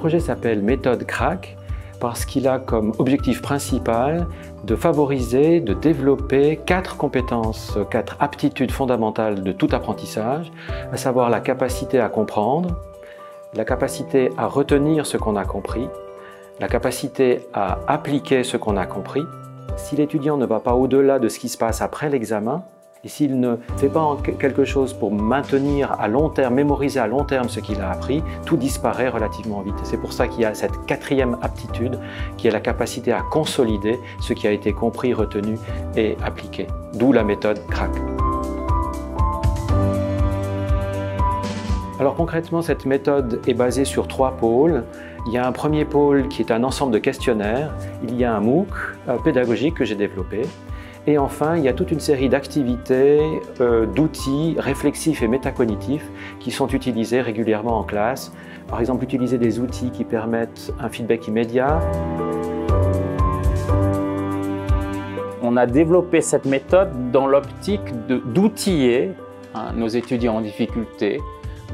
projet s'appelle Méthode Crack parce qu'il a comme objectif principal de favoriser, de développer 4 compétences, 4 aptitudes fondamentales de tout apprentissage, à savoir la capacité à comprendre, la capacité à retenir ce qu'on a compris, la capacité à appliquer ce qu'on a compris. Si l'étudiant ne va pas au-delà de ce qui se passe après l'examen, et s'il ne fait pas quelque chose pour maintenir à long terme, mémoriser à long terme ce qu'il a appris, tout disparaît relativement vite. C'est pour ça qu'il y a cette 4e aptitude qui est la capacité à consolider ce qui a été compris, retenu et appliqué. D'où la méthode Crack. Alors concrètement, cette méthode est basée sur 3 pôles. Il y a un premier pôle qui est un ensemble de questionnaires. Il y a un MOOC pédagogique que j'ai développé. Et enfin, il y a toute une série d'activités, d'outils réflexifs et métacognitifs qui sont utilisés régulièrement en classe. Par exemple, utiliser des outils qui permettent un feedback immédiat. On a développé cette méthode dans l'optique d'outiller nos étudiants en difficulté,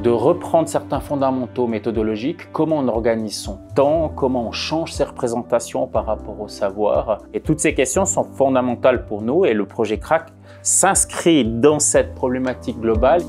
de reprendre certains fondamentaux méthodologiques, comment on organise son temps, comment on change ses représentations par rapport au savoir. Et toutes ces questions sont fondamentales pour nous et le projet Crack s'inscrit dans cette problématique globale.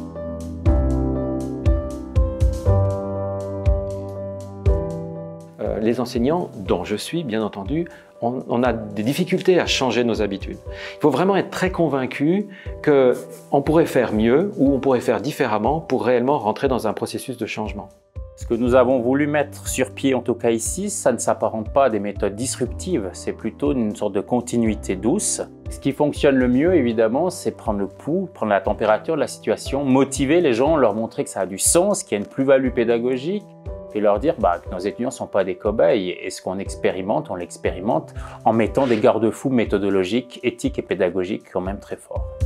Les enseignants, dont je suis bien entendu, on a des difficultés à changer nos habitudes. Il faut vraiment être très convaincu qu'on pourrait faire mieux ou on pourrait faire différemment pour réellement rentrer dans un processus de changement. Ce que nous avons voulu mettre sur pied, en tout cas ici, ça ne s'apparente pas à des méthodes disruptives, c'est plutôt une sorte de continuité douce. Ce qui fonctionne le mieux, évidemment, c'est prendre le pouls, prendre la température de la situation, motiver les gens, leur montrer que ça a du sens, qu'il y a une plus-value pédagogique, et leur dire que nos étudiants ne sont pas des cobayes et ce qu'on expérimente, on l'expérimente en mettant des garde-fous méthodologiques, éthiques et pédagogiques quand même très forts.